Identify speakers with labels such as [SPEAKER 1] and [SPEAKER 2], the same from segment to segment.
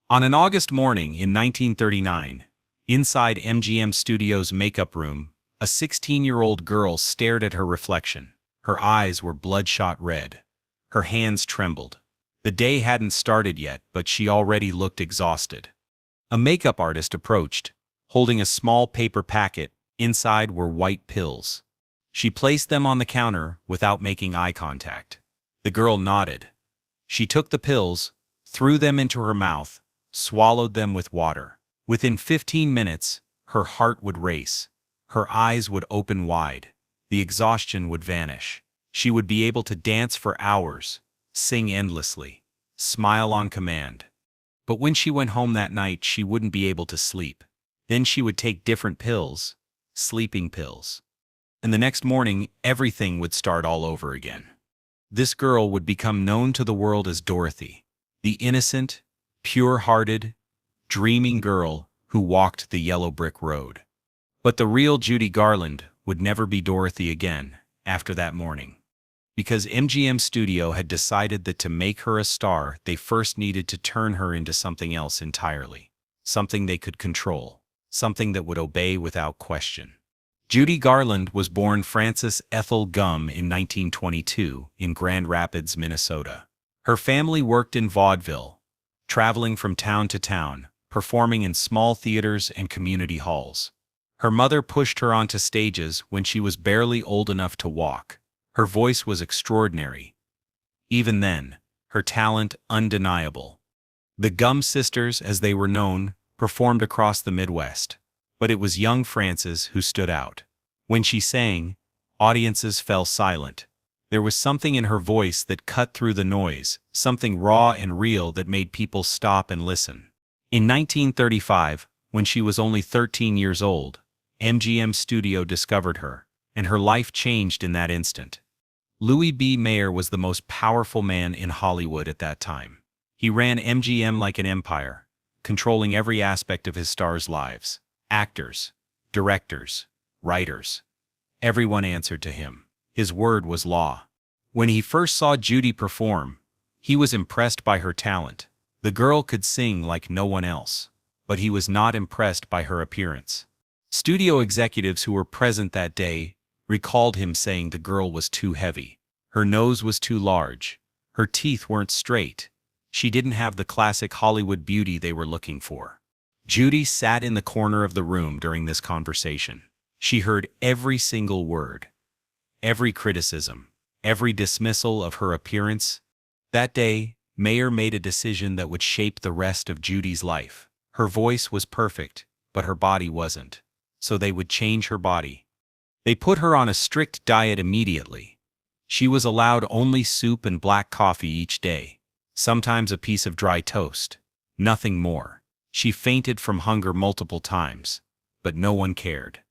[SPEAKER 1] On an August morning in 1939, inside MGM Studios' makeup room, a 16-year-old girl stared at her reflection. Her eyes were bloodshot red. Her hands trembled. The day hadn't started yet, but she already looked exhausted. A makeup artist approached, holding a small paper packet. Inside were white pills. She placed them on the counter without making eye contact. The girl nodded. She took the pills, threw them into her mouth, swallowed them with water. Within 15 minutes, her heart would race. Her eyes would open wide. The exhaustion would vanish. She would be able to dance for hours, sing endlessly, smile on command. But when she went home that night, she wouldn't be able to sleep. Then she would take different pills, sleeping pills. And the next morning, everything would start all over again. This girl would become known to the world as Dorothy, the innocent, pure-hearted, dreaming girl who walked the yellow brick road. But the real Judy Garland would never be Dorothy again after that morning. Because MGM Studio had decided that to make her a star, they first needed to turn her into something else entirely. Something they could control. Something that would obey without question. Judy Garland was born Frances Ethel Gumm in 1922 in Grand Rapids, Minnesota. Her family worked in vaudeville, traveling from town to town, performing in small theaters and community halls. Her mother pushed her onto stages when she was barely old enough to walk. Her voice was extraordinary. Even then, her talent undeniable. The Gumm sisters, as they were known, performed across the Midwest. But it was young Frances who stood out. When she sang, audiences fell silent. There was something in her voice that cut through the noise, something raw and real that made people stop and listen. In 1935, when she was only 13 years old, MGM Studio discovered her, and her life changed in that instant. Louis B. Mayer was the most powerful man in Hollywood at that time. He ran MGM like an empire, controlling every aspect of his stars' lives. Actors, directors, writers. Everyone answered to him. His word was law. When he first saw Judy perform, he was impressed by her talent. The girl could sing like no one else, but he was not impressed by her appearance. Studio executives who were present that day recalled him saying the girl was too heavy. Her nose was too large. Her teeth weren't straight. She didn't have the classic Hollywood beauty they were looking for. Judy sat in the corner of the room during this conversation. She heard every single word, every criticism, every dismissal of her appearance. That day, Mayer made a decision that would shape the rest of Judy's life. Her voice was perfect, but her body wasn't. So they would change her body. They put her on a strict diet immediately. She was allowed only soup and black coffee each day, sometimes a piece of dry toast, nothing more. She fainted from hunger multiple times, but no one cared.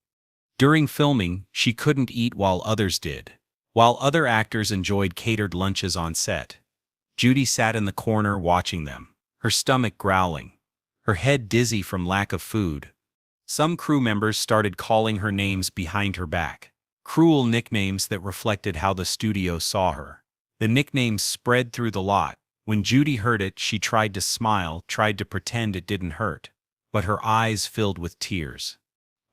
[SPEAKER 1] During filming, she couldn't eat while others did. While other actors enjoyed catered lunches on set, Judy sat in the corner watching them, her stomach growling, her head dizzy from lack of food. Some crew members started calling her names behind her back, cruel nicknames that reflected how the studio saw her. The nicknames spread through the lot. When Judy heard it, she tried to smile, tried to pretend it didn't hurt, but her eyes filled with tears.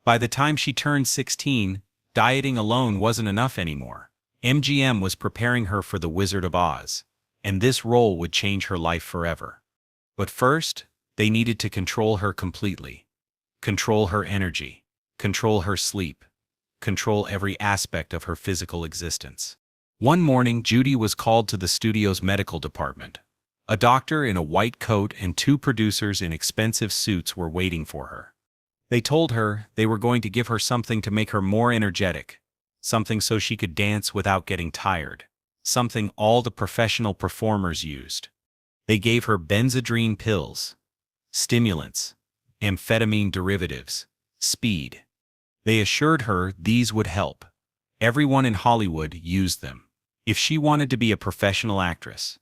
[SPEAKER 1] By the time she turned 16, dieting alone wasn't enough anymore. MGM was preparing her for the Wizard of Oz, and this role would change her life forever. But first, they needed to control her completely. Control her energy, control her sleep, control every aspect of her physical existence. One morning, Judy was called to the studio's medical department. A doctor in a white coat and two producers in expensive suits were waiting for her. They told her they were going to give her something to make her more energetic, something so she could dance without getting tired, something all the professional performers used. They gave her Benzedrine pills, stimulants, amphetamine derivatives, speed. They assured her these would help. Everyone in Hollywood used them. If she wanted to be a professional actress,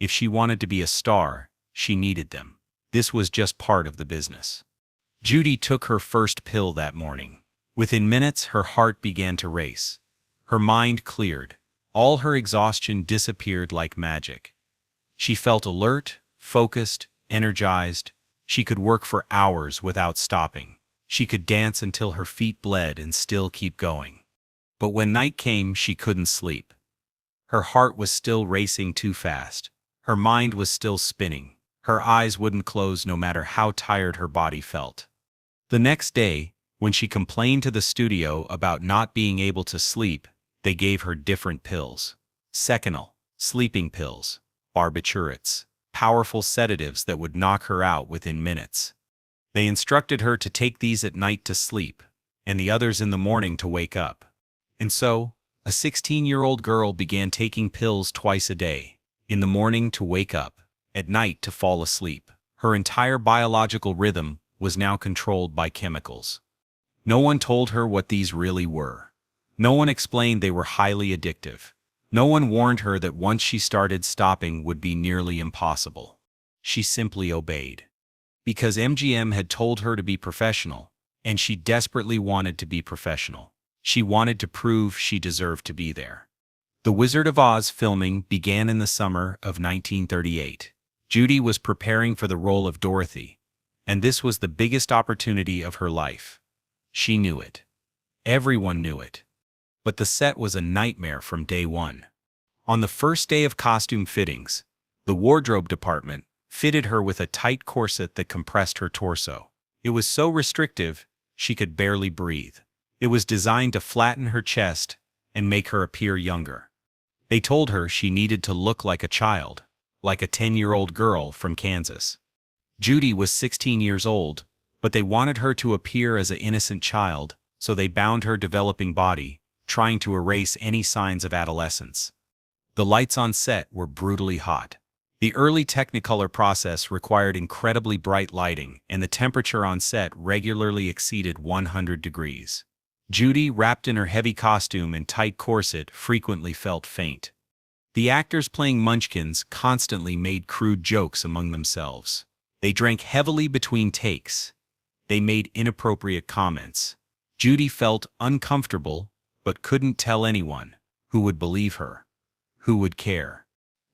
[SPEAKER 1] if she wanted to be a star, she needed them. This was just part of the business. Judy took her first pill that morning. Within minutes, her heart began to race. Her mind cleared. All her exhaustion disappeared like magic. She felt alert, focused, energized. She could work for hours without stopping. She could dance until her feet bled and still keep going. But when night came, she couldn't sleep. Her heart was still racing too fast. Her mind was still spinning. Her eyes wouldn't close no matter how tired her body felt. The next day, when she complained to the studio about not being able to sleep, they gave her different pills. Seconal, sleeping pills, barbiturates, powerful sedatives that would knock her out within minutes. They instructed her to take these at night to sleep, and the others in the morning to wake up. And so, a 16-year-old girl began taking pills twice a day, in the morning to wake up, at night to fall asleep. Her entire biological rhythm was now controlled by chemicals. No one told her what these really were. No one explained they were highly addictive. No one warned her that once she started, stopping would be nearly impossible. She simply obeyed. Because MGM had told her to be professional, and she desperately wanted to be professional. She wanted to prove she deserved to be there. The Wizard of Oz filming began in the summer of 1938. Judy was preparing for the role of Dorothy, and this was the biggest opportunity of her life. She knew it. Everyone knew it. But the set was a nightmare from day one. On the first day of costume fittings, the wardrobe department fitted her with a tight corset that compressed her torso. It was so restrictive, she could barely breathe. It was designed to flatten her chest and make her appear younger. They told her she needed to look like a child, like a 10-year-old girl from Kansas. Judy was 16 years old, but they wanted her to appear as an innocent child, so they bound her developing body, trying to erase any signs of adolescence. The lights on set were brutally hot. The early Technicolor process required incredibly bright lighting, and the temperature on set regularly exceeded 100 degrees. Judy, wrapped in her heavy costume and tight corset, frequently felt faint. The actors playing Munchkins constantly made crude jokes among themselves. They drank heavily between takes. They made inappropriate comments. Judy felt uncomfortable, but couldn't tell anyone. Who would believe her? Who would care?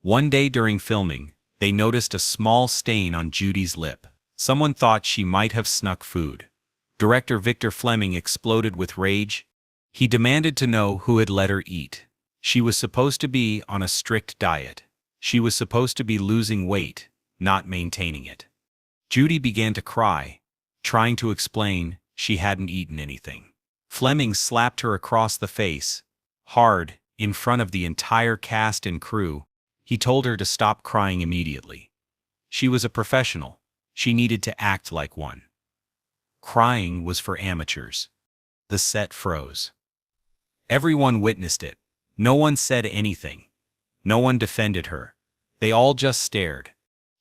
[SPEAKER 1] One day during filming, they noticed a small stain on Judy's lip. Someone thought she might have snuck food. Director Victor Fleming exploded with rage. He demanded to know who had let her eat. She was supposed to be on a strict diet. She was supposed to be losing weight, not maintaining it. Judy began to cry, trying to explain she hadn't eaten anything. Fleming slapped her across the face, hard, in front of the entire cast and crew. He told her to stop crying immediately. She was a professional. She needed to act like one. Crying was for amateurs. The set froze. Everyone witnessed it. No one said anything. No one defended her. They all just stared.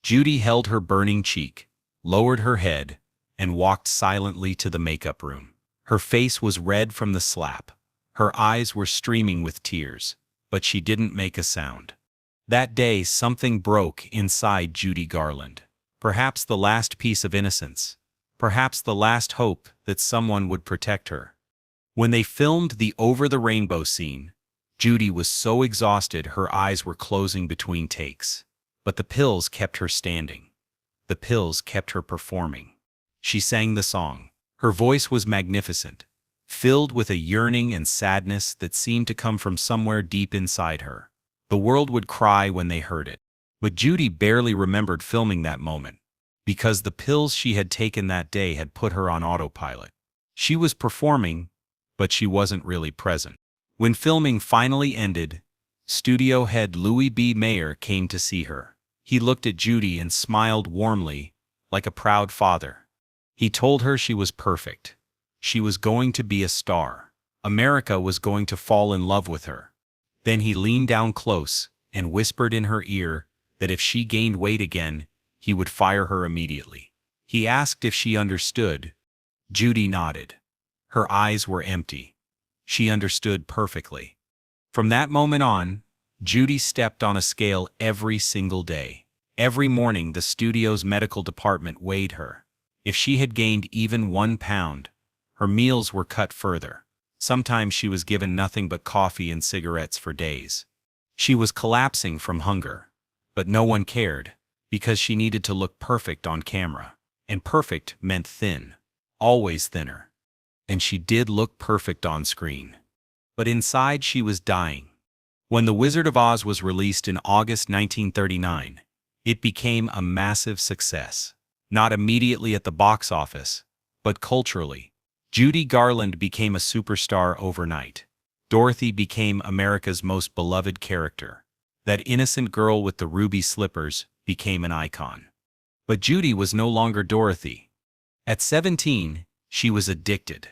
[SPEAKER 1] Judy held her burning cheek, lowered her head, and walked silently to the makeup room. Her face was red from the slap. Her eyes were streaming with tears, but she didn't make a sound. That day, something broke inside Judy Garland. Perhaps the last piece of innocence. Perhaps the last hope that someone would protect her. When they filmed the over-the-rainbow scene, Judy was so exhausted her eyes were closing between takes. But the pills kept her standing. The pills kept her performing. She sang the song. Her voice was magnificent, filled with a yearning and sadness that seemed to come from somewhere deep inside her. The world would cry when they heard it. But Judy barely remembered filming that moment, because the pills she had taken that day had put her on autopilot. She was performing, but she wasn't really present. When filming finally ended, studio head Louis B. Mayer came to see her. He looked at Judy and smiled warmly, like a proud father. He told her she was perfect. She was going to be a star. America was going to fall in love with her. Then he leaned down close and whispered in her ear that if she gained weight again, he would fire her immediately. He asked if she understood. Judy nodded. Her eyes were empty. She understood perfectly. From that moment on, Judy stepped on a scale every single day. Every morning the studio's medical department weighed her. If she had gained even 1 pound, her meals were cut further. Sometimes she was given nothing but coffee and cigarettes for days. She was collapsing from hunger. But no one cared, because she needed to look perfect on camera. And perfect meant thin. Always thinner. And she did look perfect on screen. But inside she was dying. When The Wizard of Oz was released in August 1939, it became a massive success. Not immediately at the box office, but culturally. Judy Garland became a superstar overnight. Dorothy became America's most beloved character. That innocent girl with the ruby slippers became an icon. But Judy was no longer Dorothy. At 17, she was addicted.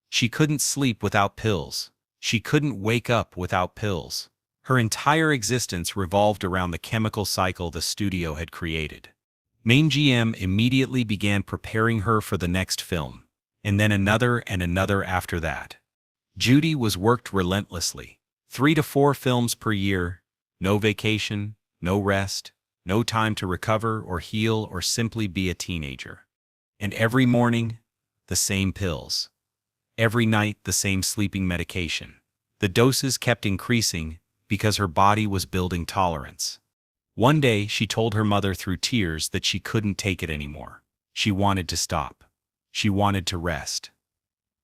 [SPEAKER 1] She couldn't sleep without pills. She couldn't wake up without pills. Her entire existence revolved around the chemical cycle the studio had created. MGM immediately began preparing her for the next film, and then another and another after that. Judy was worked relentlessly. 3 to 4 films per year, no vacation, no rest, no time to recover or heal or simply be a teenager. And every morning, the same pills. Every night, the same sleeping medication. The doses kept increasing because her body was building tolerance. One day, she told her mother through tears that she couldn't take it anymore. She wanted to stop. She wanted to rest.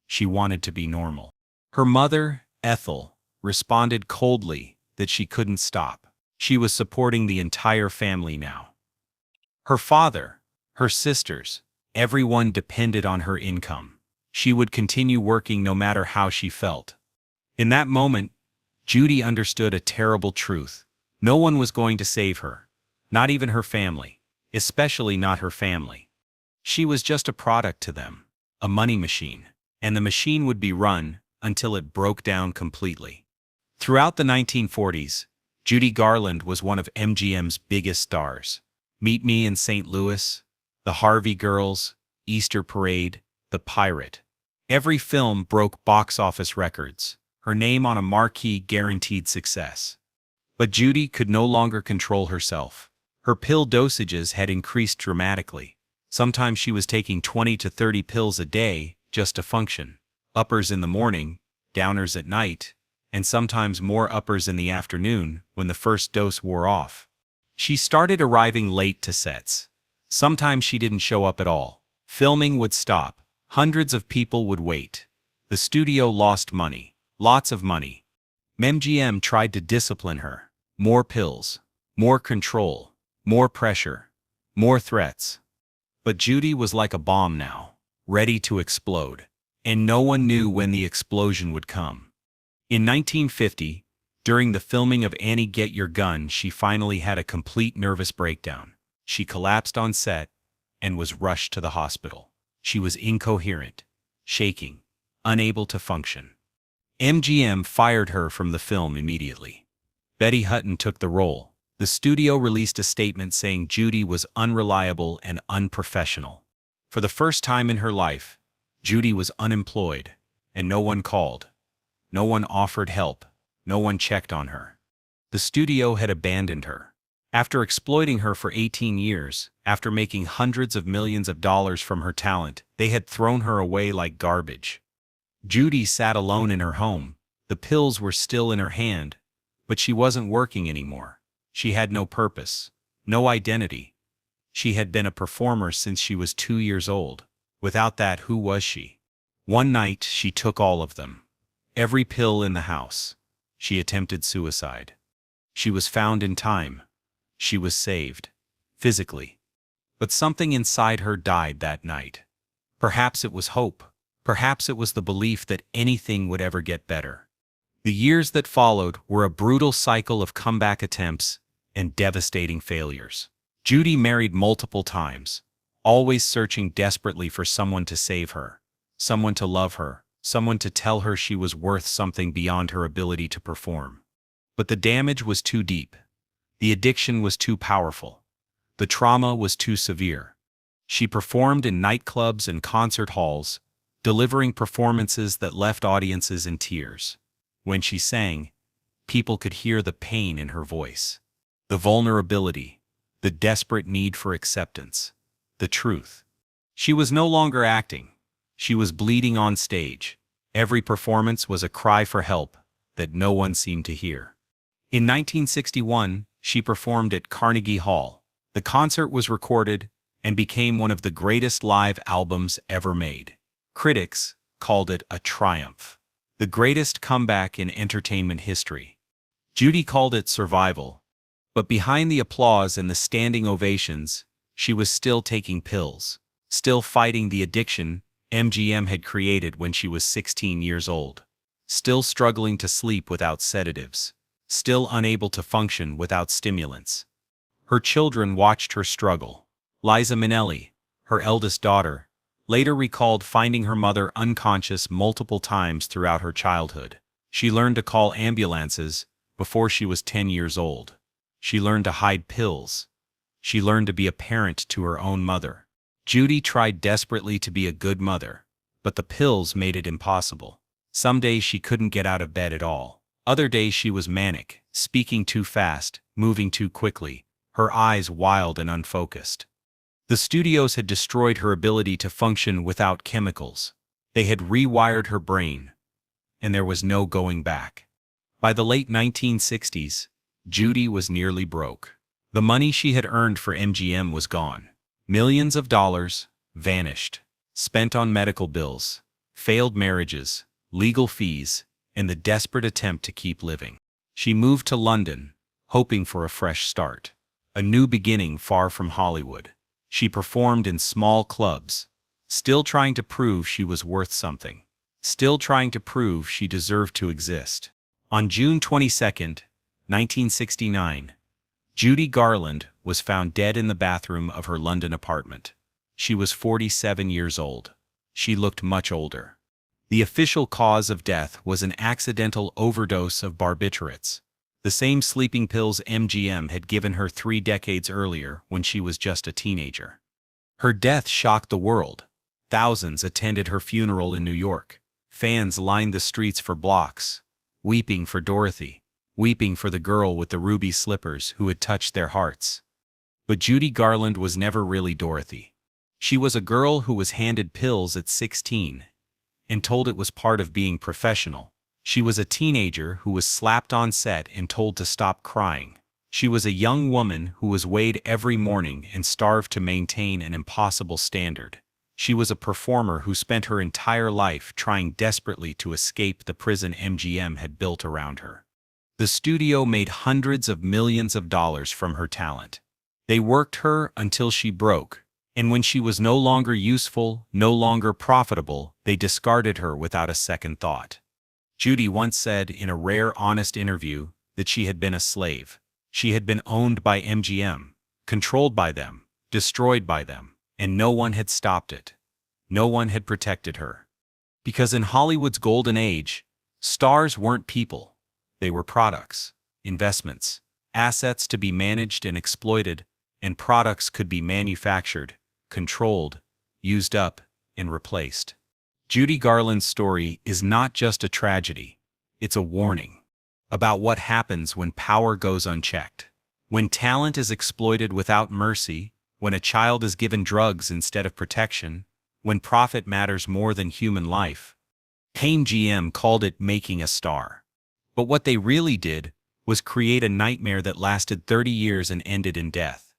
[SPEAKER 1] She wanted to be normal. Her mother, Ethel, responded coldly that she couldn't stop. She was supporting the entire family now. Her father, her sisters, everyone depended on her income. She would continue working no matter how she felt. In that moment, Judy understood a terrible truth. No one was going to save her, not even her family, especially not her family. She was just a product to them, a money machine, and the machine would be run until it broke down completely. Throughout the 1940s, Judy Garland was one of MGM's biggest stars. Meet Me in St. Louis, The Harvey Girls, Easter Parade, The Pirate. Every film broke box office records. Her name on a marquee guaranteed success. But Judy could no longer control herself. Her pill dosages had increased dramatically. Sometimes she was taking 20 to 30 pills a day just to function. Uppers in the morning, downers at night, and sometimes more uppers in the afternoon when the first dose wore off. She started arriving late to sets. Sometimes she didn't show up at all. Filming would stop. Hundreds of people would wait. The studio lost money. Lots of money. MGM tried to discipline her. More pills. More control. More pressure. More threats. But Judy was like a bomb now, ready to explode. And no one knew when the explosion would come. In 1950, during the filming of Annie Get Your Gun, she finally had a complete nervous breakdown. She collapsed on set and was rushed to the hospital. She was incoherent, shaking, unable to function. MGM fired her from the film immediately. Betty Hutton took the role. The studio released a statement saying Judy was unreliable and unprofessional. For the first time in her life, Judy was unemployed, and no one called. No one offered help. No one checked on her. The studio had abandoned her. After exploiting her for 18 years, after making hundreds of millions of dollars from her talent, they had thrown her away like garbage. Judy sat alone in her home. The pills were still in her hand, but she wasn't working anymore. She had no purpose, no identity. She had been a performer since she was 2 years old. Without that, who was she? One night, she took all of them. Every pill in the house. She attempted suicide. She was found in time. She was saved. Physically. But something inside her died that night. Perhaps it was hope. Perhaps it was the belief that anything would ever get better. The years that followed were a brutal cycle of comeback attempts and devastating failures. Judy married multiple times, always searching desperately for someone to save her, someone to love her, someone to tell her she was worth something beyond her ability to perform. But the damage was too deep. The addiction was too powerful. The trauma was too severe. She performed in nightclubs and concert halls, delivering performances that left audiences in tears. When she sang, people could hear the pain in her voice, the vulnerability, the desperate need for acceptance, the truth. She was no longer acting. She was bleeding on stage. Every performance was a cry for help that no one seemed to hear. In 1961, she performed at Carnegie Hall. The concert was recorded, and became one of the greatest live albums ever made. Critics called it a triumph, the greatest comeback in entertainment history. Judy called it survival, but behind the applause and the standing ovations, she was still taking pills, still fighting the addiction MGM had created when she was 16 years old, still struggling to sleep without sedatives, still unable to function without stimulants. Her children watched her struggle. Liza Minnelli, her eldest daughter, later recalled finding her mother unconscious multiple times throughout her childhood. She learned to call ambulances before she was 10 years old. She learned to hide pills. She learned to be a parent to her own mother. Judy tried desperately to be a good mother, but the pills made it impossible. Some days she couldn't get out of bed at all. Other days she was manic, speaking too fast, moving too quickly, her eyes wild and unfocused. The studios had destroyed her ability to function without chemicals. They had rewired her brain, and there was no going back. By the late 1960s, Judy was nearly broke. The money she had earned for MGM was gone. Millions of dollars vanished, spent on medical bills, failed marriages, legal fees, and the desperate attempt to keep living. She moved to London, hoping for a fresh start, a new beginning far from Hollywood. She performed in small clubs, still trying to prove she was worth something, still trying to prove she deserved to exist. On June 22, 1969, Judy Garland was found dead in the bathroom of her London apartment. She was 47 years old. She looked much older. The official cause of death was an accidental overdose of barbiturates, the same sleeping pills MGM had given her 3 decades earlier when she was just a teenager. Her death shocked the world. Thousands attended her funeral in New York. Fans lined the streets for blocks, weeping for Dorothy, weeping for the girl with the ruby slippers who had touched their hearts. But Judy Garland was never really Dorothy. She was a girl who was handed pills at 16 and told it was part of being professional. She was a teenager who was slapped on set and told to stop crying. She was a young woman who was weighed every morning and starved to maintain an impossible standard. She was a performer who spent her entire life trying desperately to escape the prison MGM had built around her. The studio made hundreds of millions of dollars from her talent. They worked her until she broke, and when she was no longer useful, no longer profitable, they discarded her without a second thought. Judy once said in a rare honest interview that she had been a slave. She had been owned by MGM, controlled by them, destroyed by them, and no one had stopped it. No one had protected her. Because in Hollywood's golden age, stars weren't people. They were products, investments, assets to be managed and exploited, and products could be manufactured, controlled, used up, and replaced. Judy Garland's story is not just a tragedy, it's a warning about what happens when power goes unchecked, when talent is exploited without mercy, when a child is given drugs instead of protection, when profit matters more than human life. MGM called it making a star. But what they really did was create a nightmare that lasted 30 years and ended in death.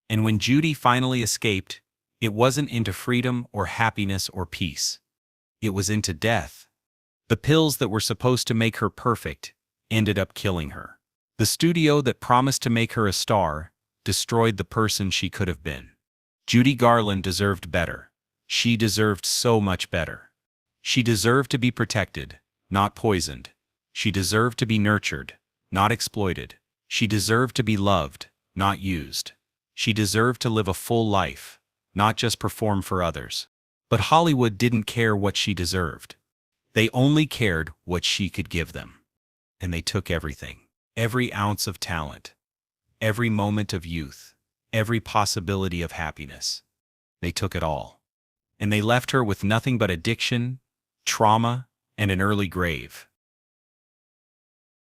[SPEAKER 1] And when Judy finally escaped, it wasn't into freedom or happiness or peace. It was into death. The pills that were supposed to make her perfect ended up killing her. The studio that promised to make her a star destroyed the person she could have been. Judy Garland deserved better. She deserved so much better. She deserved to be protected, not poisoned. She deserved to be nurtured, not exploited. She deserved to be loved, not used. She deserved to live a full life, not just perform for others. But Hollywood didn't care what she deserved. They only cared what she could give them. And they took everything. Every ounce of talent. Every moment of youth. Every possibility of happiness. They took it all. And they left her with nothing but addiction, trauma, and an early grave.